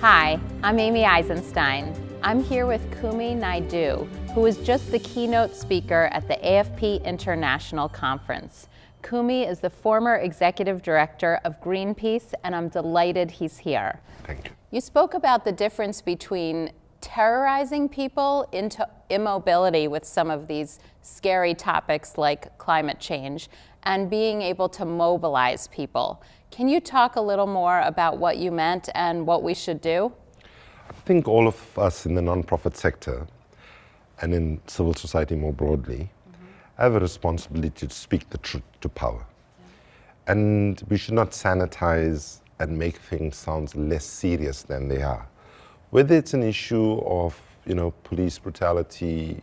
Hi, I'm Amy Eisenstein. I'm here with Kumi Naidoo, who was just the keynote speaker at the AFP International Conference. Kumi is the former executive director of Greenpeace, and I'm delighted he's here. Thank you. You spoke about the difference between terrorizing people into immobility with some of these scary topics like climate change and being able to mobilize people. Can you talk a little more about what you meant and what we should do? I think all of us in the nonprofit sector and in civil society more broadly have a responsibility to speak the truth to power. And we should not sanitize and make things sound less serious than they are. Whether it's an issue of, police brutality,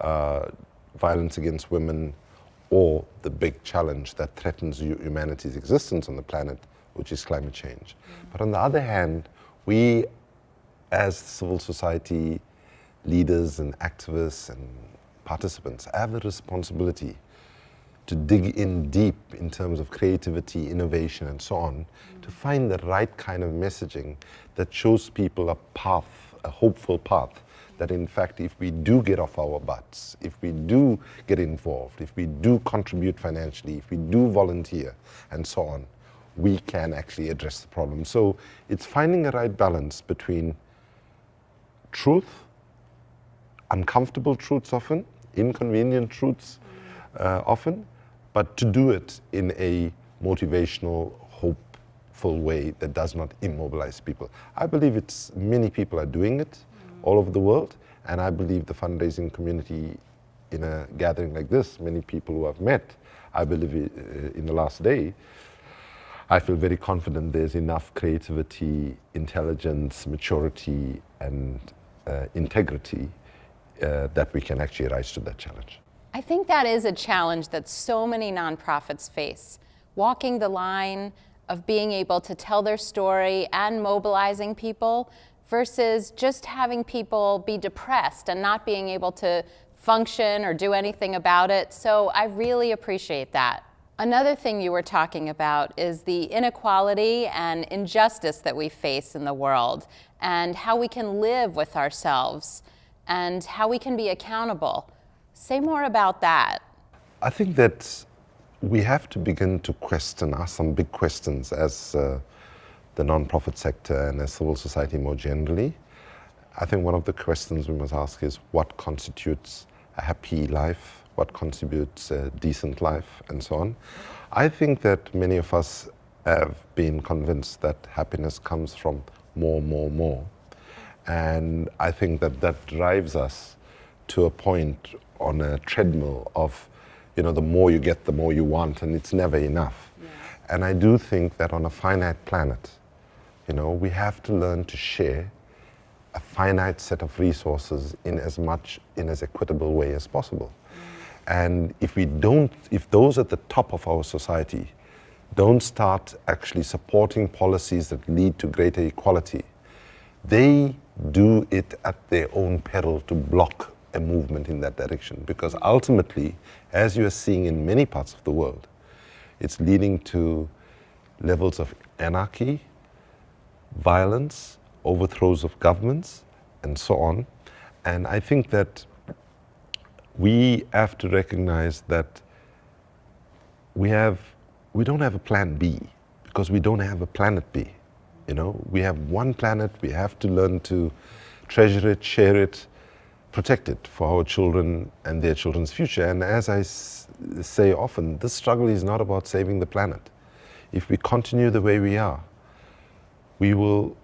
violence against women, or the big challenge that threatens humanity's existence on the planet, which is climate change. But on the other hand, we as civil society leaders and activists and participants have a responsibility to dig in deep in terms of creativity, innovation, and so on, to find the right kind of messaging that shows people a path, a hopeful path, that in fact, if we do get off our butts, if we do get involved, if we do contribute financially, if we do volunteer, and so on, we can actually address the problem. So it's finding a right balance between truth, uncomfortable truths often, inconvenient truths often, but to do it in a motivational, hopeful way that does not immobilize people. I believe many people are doing it all over the world, and I believe the fundraising community in a gathering like this, many people who I've met, I believe in the last day, I feel very confident there's enough creativity, intelligence, maturity, and integrity that we can actually rise to that challenge. I think that is a challenge that so many nonprofits face, walking the line of being able to tell their story and mobilizing people versus just having people be depressed and not being able to function or do anything about it. So I really appreciate that. Another thing you were talking about is the inequality and injustice that we face in the world and how we can live with ourselves and how we can be accountable. Say more about that. I think that we have to begin to ask some big questions as the nonprofit sector and as civil society more generally. I think one of the questions we must ask is what constitutes a happy life, what constitutes a decent life, and so on. I think that many of us have been convinced that happiness comes from more. And I think that drives us to a point on a treadmill of, the more you get, the more you want, and it's never enough. Yeah. And I do think that on a finite planet, we have to learn to share a finite set of resources in as equitable way as possible. And if those at the top of our society don't start actually supporting policies that lead to greater equality, they do it at their own peril to block a movement in that direction. Because ultimately, as you are seeing in many parts of the world, it's leading to levels of anarchy, violence, overthrows of governments, and so on. And I think that we have to recognize that we don't have a plan B, because we don't have a planet B. We have one planet, we have to learn to treasure it, share it, protect it for our children and their children's future. And as I say often, this struggle is not about saving the planet. If we continue the way we are, we will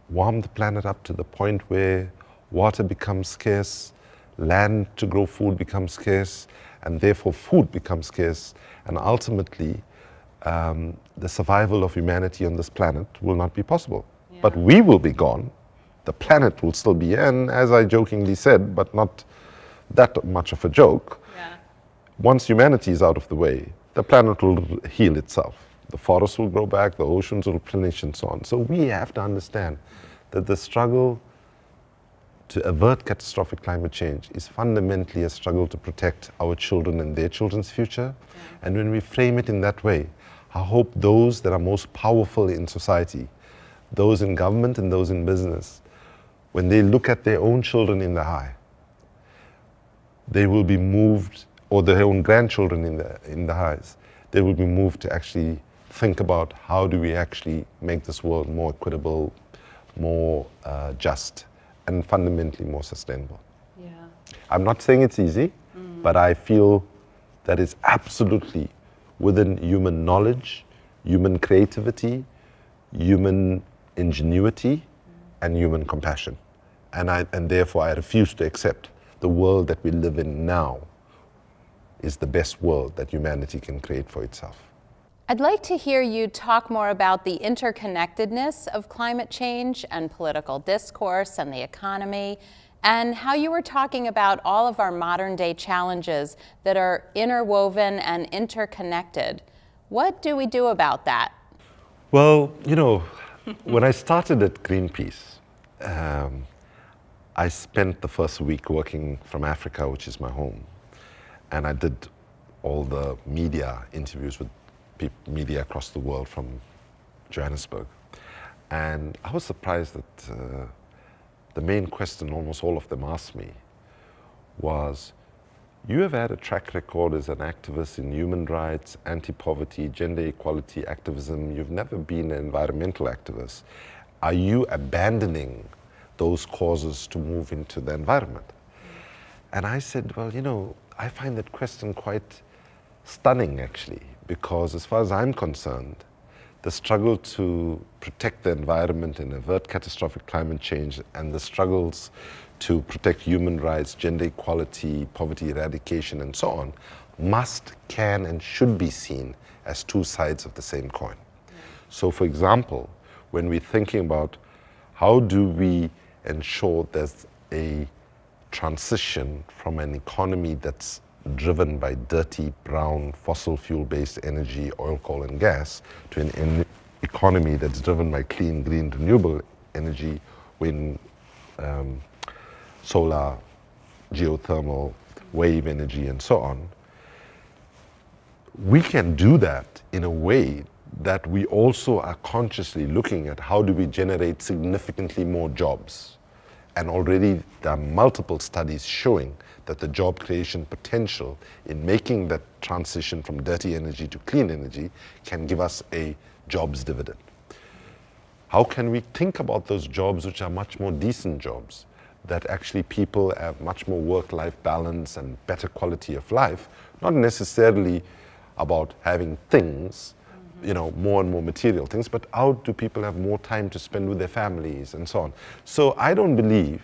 warm the planet up to the point where water becomes scarce, land to grow food becomes scarce, and therefore food becomes scarce, and ultimately the survival of humanity on this planet will not be possible. Yeah. But we will be gone, the planet will still be here, and as I jokingly said, but not that much of a joke, once humanity is out of the way, the planet will heal itself. The forests will grow back, the oceans will replenish, and so on. So we have to understand that the struggle to avert catastrophic climate change is fundamentally a struggle to protect our children and their children's future. Yeah. And when we frame it in that way, I hope those that are most powerful in society those in government and those in business, when they look at their own children in the high, they will be moved, or their own grandchildren in the highs, they will be moved to actually think about how do we actually make this world more equitable, more just, and fundamentally more sustainable. Yeah. I'm not saying it's easy, but I feel that it's absolutely within human knowledge, human creativity, human ingenuity, and human compassion. And therefore I refuse to accept the world that we live in now is the best world that humanity can create for itself. I'd like to hear you talk more about the interconnectedness of climate change and political discourse and the economy, and how you were talking about all of our modern day challenges that are interwoven and interconnected. What do we do about that? Well, you know, when I started at Greenpeace, I spent the first week working from Africa, which is my home, and I did all the media interviews with media across the world from Johannesburg. And I was surprised that the main question almost all of them asked me was, you have had a track record as an activist in human rights, anti-poverty, gender equality activism. You've never been an environmental activist. Are you abandoning those causes to move into the environment? And I said, well, you know, I find that question quite stunning actually, because as far as I'm concerned, the struggle to protect the environment and avert catastrophic climate change and the struggles to protect human rights, gender equality, poverty eradication, and so on, must, can, and should be seen as two sides of the same coin. So for example, when we're thinking about how do we ensure there's a transition from an economy that's driven by dirty, brown, fossil fuel-based energy, oil, coal, and gas, to an economy that's driven by clean, green, renewable energy, wind, solar, geothermal, wave energy, and so on. We can do that in a way that we also are consciously looking at how do we generate significantly more jobs. And already there are multiple studies showing that the job creation potential in making that transition from dirty energy to clean energy can give us a jobs dividend. How can we think about those jobs which are much more decent jobs, that actually people have much more work-life balance and better quality of life, not necessarily about having things, you know, more and more material things, but how do people have more time to spend with their families and so on. So I don't believe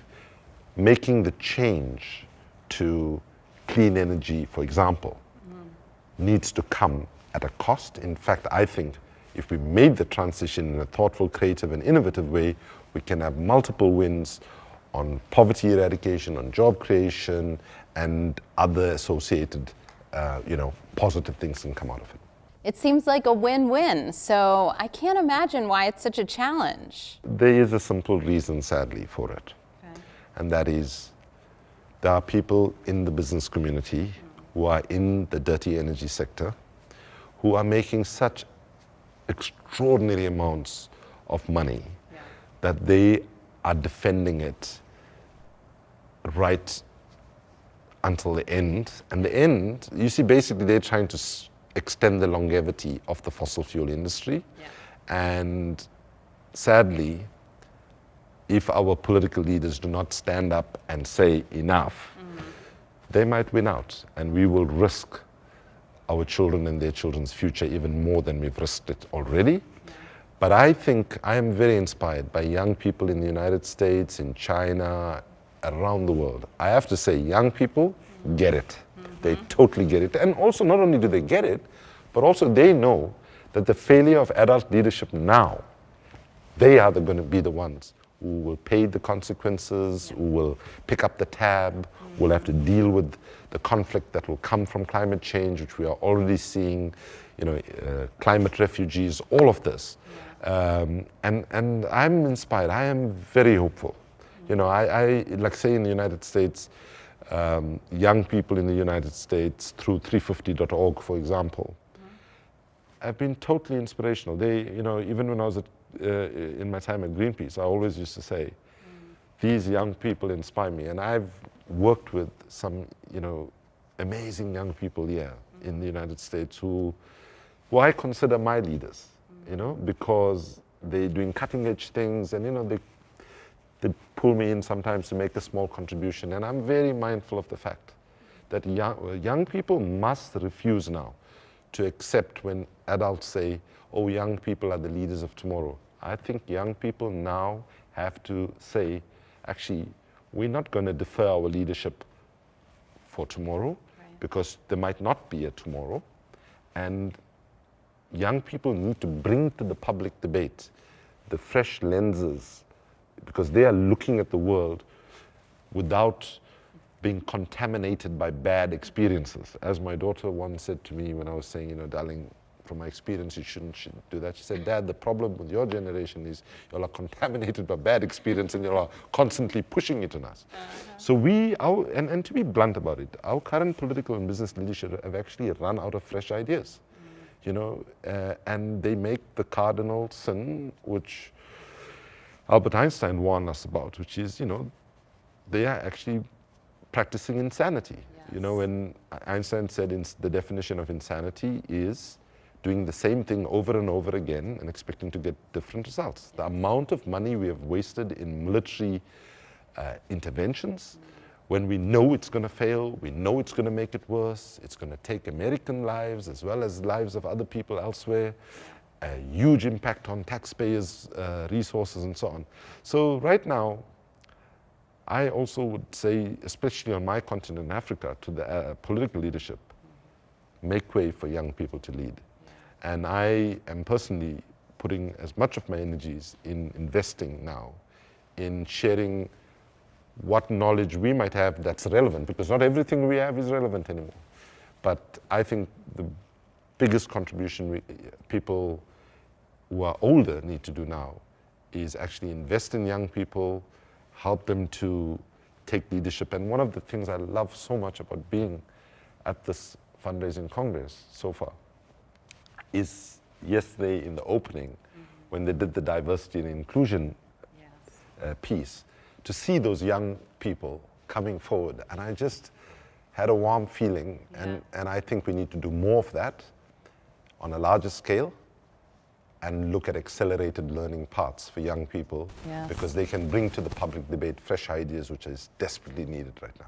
making the change to clean energy, for example, needs to come at a cost. In fact, I think if we made the transition in a thoughtful, creative, and innovative way, we can have multiple wins on poverty eradication, on job creation, and other associated, positive things can come out of it. It seems like a win-win, so I can't imagine why it's such a challenge. There is a simple reason, sadly, for it. Okay. And that is, there are people in the business community who are in the dirty energy sector who are making such extraordinary amounts of money that they are defending it right until the end. And the end, you see, basically they're trying to extend the longevity of the fossil fuel industry. And sadly, if our political leaders do not stand up and say enough, they might win out, and we will risk our children and their children's future even more than we've risked it already. But I think I am very inspired by young people in the United States, in China, around the world. I have to say, young people get it. They totally get it. And also, not only do they get it, but also they know that the failure of adult leadership now, they are going to be the ones who will pay the consequences, who will pick up the tab, will have to deal with the conflict that will come from climate change, which we are already seeing, climate refugees, all of this. And I'm inspired. I am very hopeful. I like say in the United States, young people in the United States through 350.org, for example, have been totally inspirational. They, you know, even when I was in my time at Greenpeace, I always used to say, these young people inspire me. And I've worked with some, you know, amazing young people here in the United States who I consider my leaders, you know, because they're doing cutting edge things, and, you know, they pull me in sometimes to make a small contribution. And I'm very mindful of the fact that young people must refuse now to accept when adults say, oh, young people are the leaders of tomorrow. I think young people now have to say, actually, we're not going to defer our leadership for tomorrow, because there might not be a tomorrow. And young people need to bring to the public debate the fresh lenses, because they are looking at the world without being contaminated by bad experiences. As my daughter once said to me when I was saying, you know, darling, from my experience, you shouldn't do that. She said, Dad, the problem with your generation is you all are contaminated by bad experience and you are constantly pushing it on us. So and to be blunt about it, our current political and business leadership have actually run out of fresh ideas, you know, and they make the cardinal sin, which Albert Einstein warned us about, which is, you know, they are actually practicing insanity. You know, when Einstein said the definition of insanity is doing the same thing over and over again and expecting to get different results. The amount of money we have wasted in military interventions, when we know it's going to fail, we know it's going to make it worse, it's going to take American lives as well as lives of other people elsewhere, a huge impact on taxpayers' resources and so on. So right now, I also would say, especially on my continent in Africa, to the political leadership, make way for young people to lead. And I am personally putting as much of my energies in investing now in sharing what knowledge we might have that's relevant, because not everything we have is relevant anymore. But I think the biggest contribution people who are older need to do now is actually invest in young people, help them to take leadership. And one of the things I love so much about being at this fundraising congress so far is yesterday in the opening, when they did the diversity and inclusion piece, to see those young people coming forward. And I just had a warm feeling, and I think we need to do more of that on a larger scale and look at accelerated learning paths for young people, because they can bring to the public debate fresh ideas, which is desperately needed right now.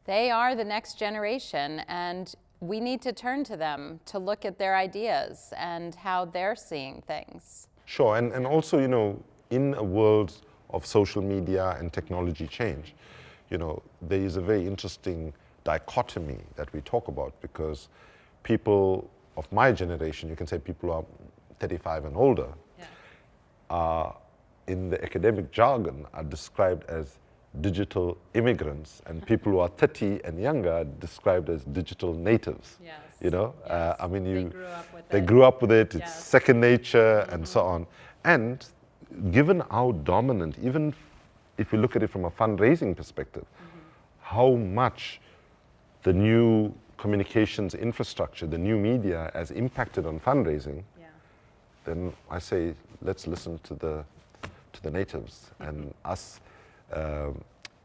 They are the next generation, and we need to turn to them to look at their ideas and how they're seeing things. Sure, and also, you know, in a world of social media and technology change, you know, there is a very interesting dichotomy that we talk about, because people of my generation, you can say people who are 35 and older, are, in the academic jargon, are described as digital immigrants, and people who are 30 and younger are described as digital natives. You know, I mean, they grew up with it, it's second nature, and so on. And given how dominant, even if we look at it from a fundraising perspective, how much the new communications infrastructure, the new media has impacted on fundraising, then I say, let's listen to the natives, and us,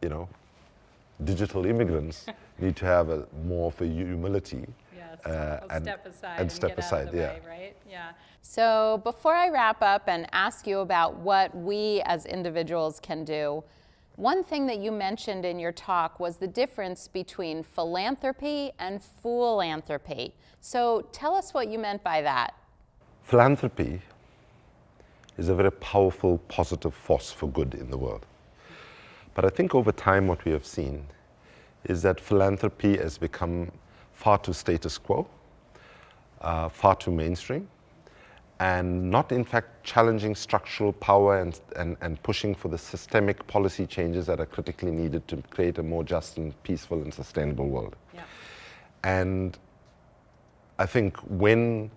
you know, digital immigrants need to have more of a humility. And step aside and step aside, way, right? So before I wrap up and ask you about what we as individuals can do, one thing that you mentioned in your talk was the difference between philanthropy and foolanthropy. So tell us what you meant by that. Philanthropy is a very powerful, positive force for good in the world. But I think over time what we have seen is that philanthropy has become far too status quo, far too mainstream, and not in fact challenging structural power and pushing for the systemic policy changes that are critically needed to create a more just and peaceful and sustainable world. And I think when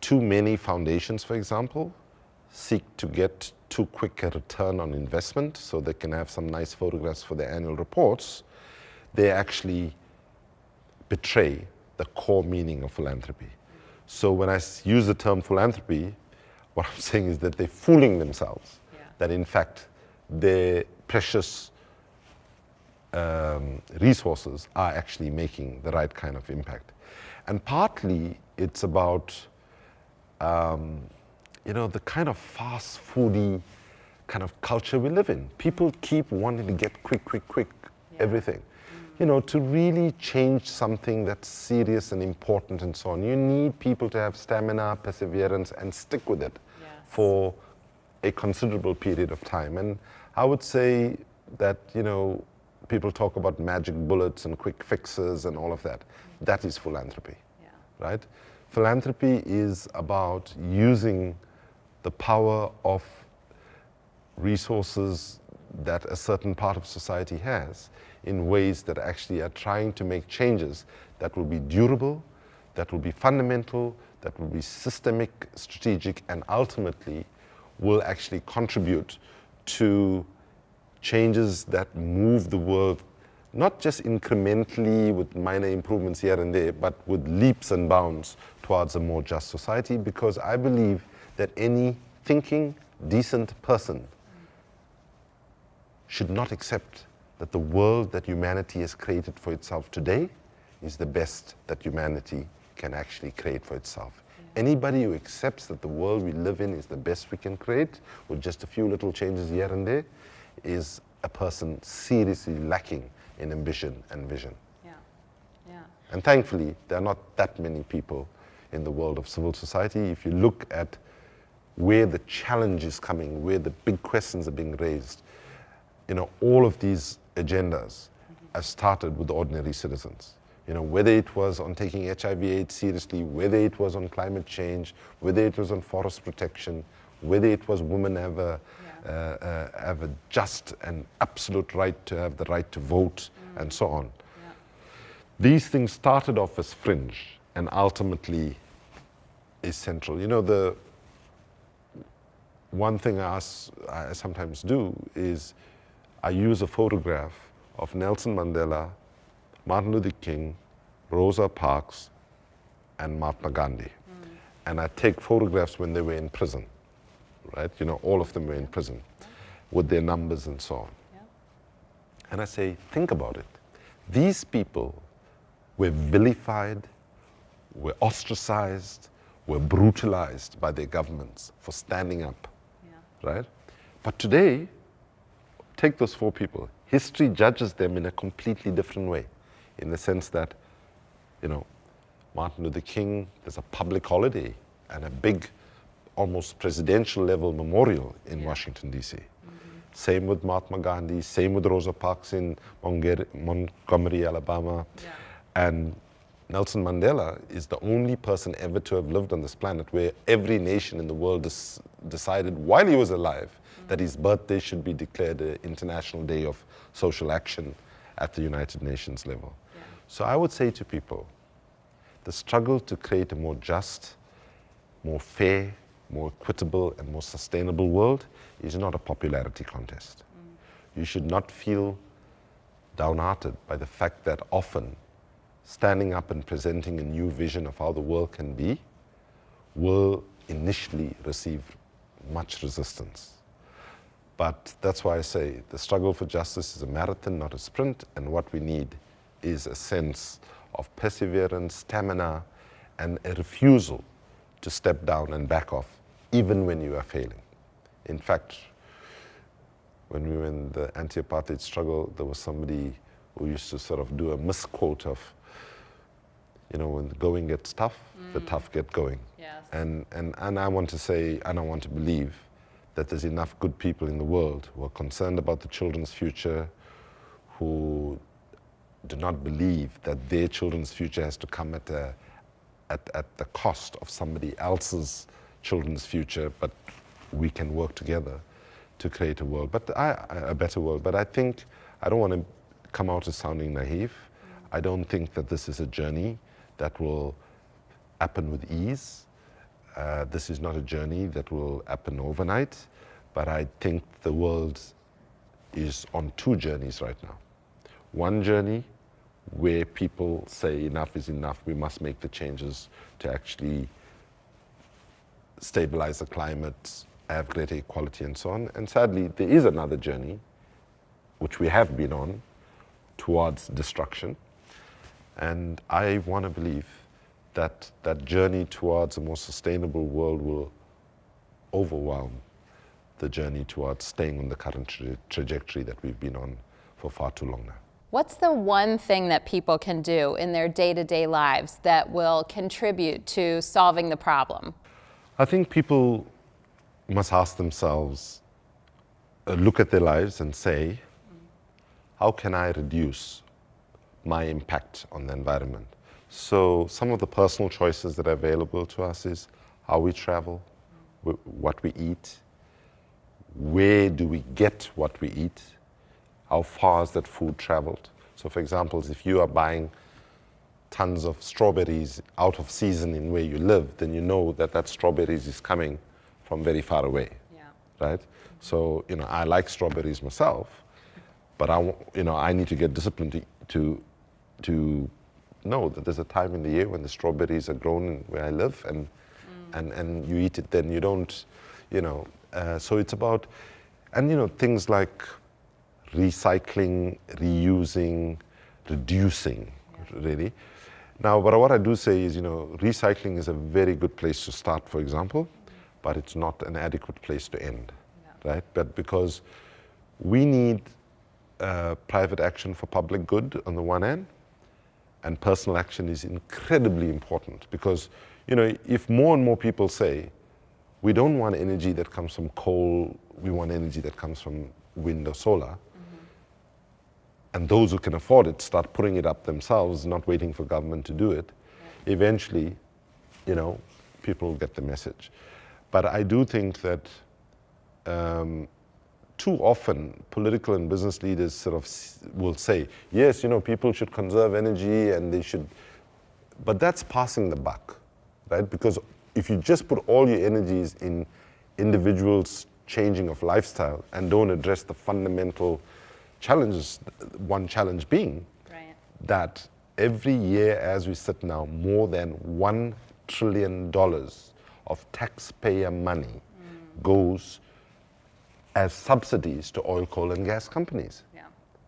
too many foundations, for example, seek to get too quick a return on investment so they can have some nice photographs for their annual reports, they actually betray the core meaning of philanthropy. So when I use the term philanthropy, what I'm saying is that they're fooling themselves, that in fact their precious resources are actually making the right kind of impact. And partly it's about, the kind of fast foody kind of culture we live in. People keep wanting to get quick, everything. To really change something that's serious and important and so on, you need people to have stamina, perseverance, and stick with it for a considerable period of time. And I would say that, people talk about magic bullets and quick fixes and all of that. That is philanthropy, right? Philanthropy is about using the power of resources that a certain part of society has in ways that actually are trying to make changes that will be durable, that will be fundamental, that will be systemic, strategic, and ultimately will actually contribute to changes that move the world, not just incrementally with minor improvements here and there, but with leaps and bounds towards a more just society, because I believe that any thinking, decent person should not accept that the world that humanity has created for itself today is the best that humanity can actually create for itself. Anybody who accepts that the world we live in is the best we can create, with just a few little changes here and there, is a person seriously lacking in ambition and vision. And thankfully, there are not that many people in the world of civil society. If you look at where the challenge is coming, where the big questions are being raised, all of these agendas have started with ordinary citizens. Whether it was on taking HIV/AIDS seriously, whether it was on climate change, whether it was on forest protection, whether it was women have a just and absolute right to have the right to vote, and so on. These things started off as fringe and ultimately is central. The one thing I sometimes do is I use a photograph of Nelson Mandela, Martin Luther King, Rosa Parks, and Mahatma Gandhi. And I take photographs when they were in prison, right? All of them were in prison with their numbers and so on. And I say, think about it. These people were vilified, were ostracized, were brutalized by their governments for standing up, right? But today, take those four people. History judges them in a completely different way, in the sense that, Martin Luther King, there's a public holiday and a big, almost presidential level memorial in Washington, D.C. Same with Mahatma Gandhi, same with Rosa Parks in Montgomery, Alabama. And Nelson Mandela is the only person ever to have lived on this planet where every nation in the world decided while he was alive that his birthday should be declared an International Day of Social Action at the United Nations level. So I would say to people, the struggle to create a more just, more fair, more equitable, and more sustainable world is not a popularity contest. You should not feel downhearted by the fact that often standing up and presenting a new vision of how the world can be will initially receive much resistance. But that's why I say the struggle for justice is a marathon, not a sprint, and what we need is a sense of perseverance, stamina, and a refusal to step down and back off, even when you are failing. In fact, when we were in the anti-apartheid struggle, there was somebody who used to sort of do a misquote of, when the going gets tough, the tough get going. And I want to say, and I want to believe, that there's enough good people in the world who are concerned about the children's future, who do not believe that their children's future has to come at the cost of somebody else's children's future, but we can work together to create a world, a better world. But I think, I don't want to come out as sounding naive. I don't think that this is a journey that will happen with ease. This is not a journey that will happen overnight, but I think the world is on two journeys right now. One journey where people say enough is enough, we must make the changes to actually stabilize the climate, have greater equality and so on. And sadly, there is another journey, which we have been on, towards destruction. And I want to believe that that journey towards a more sustainable world will overwhelm the journey towards staying on the current trajectory that we've been on for far too long now. What's the one thing that people can do in their day-to-day lives that will contribute to solving the problem? I think people must ask themselves, look at their lives and say, how can I reduce my impact on the environment? So some of the personal choices that are available to us is how we travel, what we eat, where do we get what we eat, how far has that food traveled. So for example, if you are buying tons of strawberries out of season in where you live, then you know that that strawberries is coming from very far away, right? So, I like strawberries myself, but I need to get disciplined to know that there's a time in the year when the strawberries are grown where I live, and you eat it, then you don't, so it's about, and things like recycling, reusing, reducing, really. Now, but what I do say is, recycling is a very good place to start, for example, but it's not an adequate place to end, right? But because we need private action for public good on the one hand, and personal action is incredibly important because, if more and more people say, we don't want energy that comes from coal, we want energy that comes from wind or solar, and those who can afford it start putting it up themselves, not waiting for government to do it, eventually, people will get the message. But I do think that too often political and business leaders sort of will say, yes, people should conserve energy and they should, but that's passing the buck, right? Because if you just put all your energies in individuals changing of lifestyle and don't address the fundamental challenges, one challenge being that every year as we sit now, more than $1 trillion of taxpayer money goes as subsidies to oil, coal, and gas companies,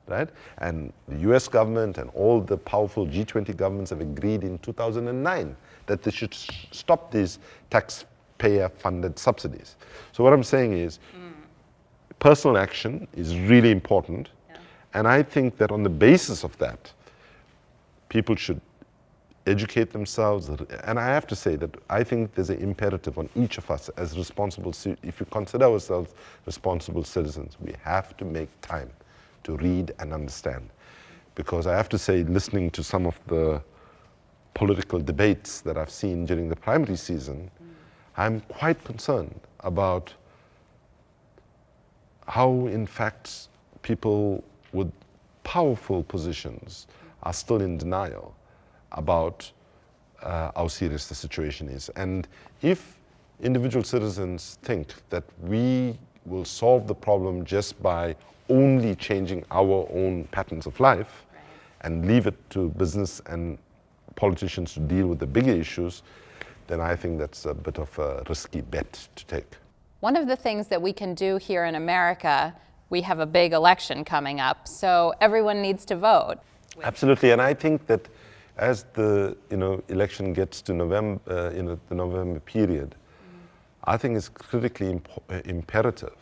right? And the US government and all the powerful G20 governments have agreed in 2009 that they should stop these taxpayer-funded subsidies. So what I'm saying is, personal action is really important, and I think that on the basis of that, people should educate themselves. And I have to say that I think there's an imperative on each of us as responsible, if you consider ourselves responsible citizens, we have to make time to read and understand. Because I have to say, listening to some of the political debates that I've seen during the primary season, I'm quite concerned about how, in fact, people with powerful positions are still in denial about how serious the situation is. And if individual citizens think that we will solve the problem just by only changing our own patterns of life and leave it to business and politicians to deal with the bigger issues, then I think that's a bit of a risky bet to take. One of the things that we can do here in America, we have a big election coming up, so everyone needs to vote. Absolutely, and I think that as the election gets to November, the November period, I think it's critically imperative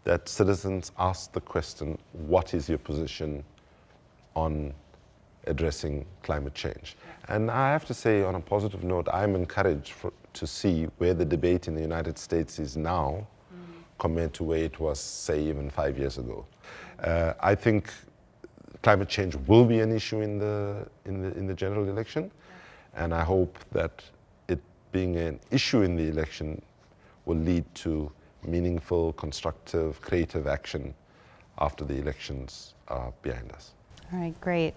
that citizens ask the question, what is your position on addressing climate change? And I have to say, on a positive note, I'm encouraged to see where the debate in the United States is now compared to where it was, say, even 5 years ago. I think climate change will be an issue in the general election, and I hope that it being an issue in the election will lead to meaningful, constructive, creative action after the elections are behind us. All right, great.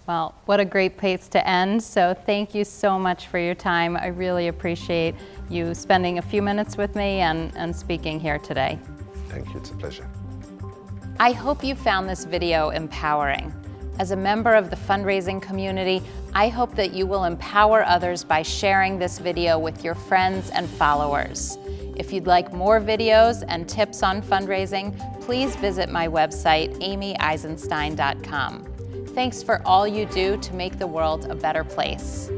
Well, what a great place to end. So thank you so much for your time. I really appreciate you spending a few minutes with me and speaking here today. Thank you, it's a pleasure. I hope you found this video empowering. As a member of the fundraising community, I hope that you will empower others by sharing this video with your friends and followers. If you'd like more videos and tips on fundraising, please visit my website, amyeisenstein.com. Thanks for all you do to make the world a better place.